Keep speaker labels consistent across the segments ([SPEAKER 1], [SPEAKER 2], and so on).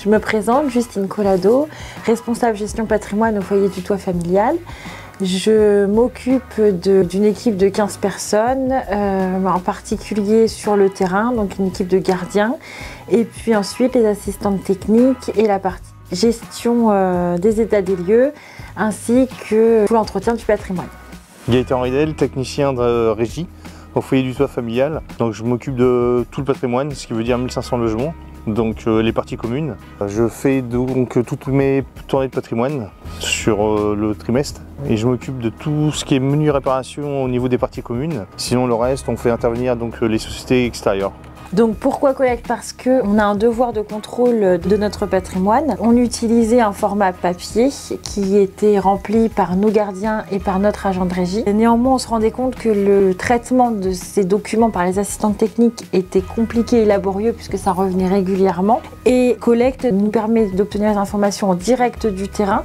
[SPEAKER 1] Je me présente, Justine Collado, responsable gestion patrimoine au foyer du toit familial. Je m'occupe d'une équipe de 15 personnes, en particulier sur le terrain, donc une équipe de gardiens, et puis ensuite les assistantes techniques et la partie gestion des états des lieux, ainsi que tout l'entretien du patrimoine.
[SPEAKER 2] Gaëtan Ridel, technicien de régie au foyer du toit familial. Donc je m'occupe de tout le patrimoine, ce qui veut dire 1500 logements. Donc les parties communes. Je fais donc toutes mes tournées de patrimoine sur le trimestre et je m'occupe de tout ce qui est menu réparation au niveau des parties communes. Sinon le reste, on fait intervenir donc les sociétés extérieures.
[SPEAKER 1] Donc pourquoi collecte? Parce qu'on a un devoir de contrôle de notre patrimoine. On utilisait un format papier qui était rempli par nos gardiens et par notre agent de régie. Et néanmoins, on se rendait compte que le traitement de ces documents par les assistantes techniques était compliqué et laborieux puisque ça revenait régulièrement. Et collecte nous permet d'obtenir des informations en direct du terrain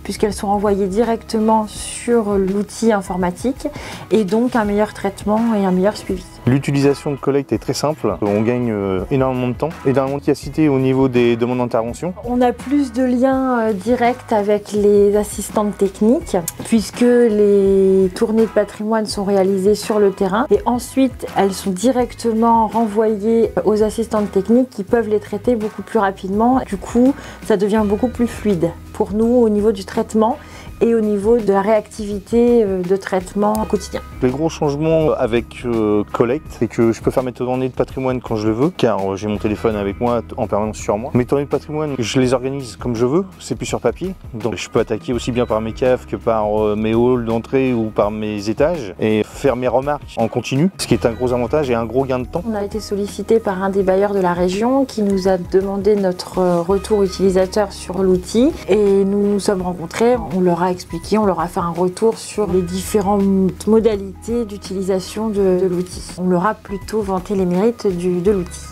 [SPEAKER 1] puisqu'elles sont envoyées directement sur l'outil informatique et donc un meilleur traitement et un meilleur suivi.
[SPEAKER 2] L'utilisation de collecte est très simple, on gagne énormément de temps, énormément d'efficacité au niveau des demandes d'intervention.
[SPEAKER 1] On a plus de liens directs avec les assistantes techniques puisque les tournées de patrimoine sont réalisées sur le terrain et ensuite elles sont directement renvoyées aux assistantes techniques qui peuvent les traiter beaucoup plus rapidement. Du coup, ça devient beaucoup plus fluide pour nous au niveau du traitement et au niveau de la réactivité de traitement au quotidien.
[SPEAKER 2] Le gros changement avec Collect, c'est que je peux faire mes tournées de patrimoine quand je le veux, car j'ai mon téléphone avec moi en permanence sur moi. Mes tournées de patrimoine, je les organise comme je veux, c'est plus sur papier. Donc je peux attaquer aussi bien par mes caves que par mes halls d'entrée ou par mes étages et faire mes remarques en continu, ce qui est un gros avantage et un gros gain de temps.
[SPEAKER 1] On a été sollicité par un des bailleurs de la région qui nous a demandé notre retour utilisateur sur l'outil et nous nous sommes rencontrés, on leur a expliqué, on leur a fait un retour sur les différentes modalités d'utilisation de l'outil. On leur a plutôt vanté les mérites de l'outil.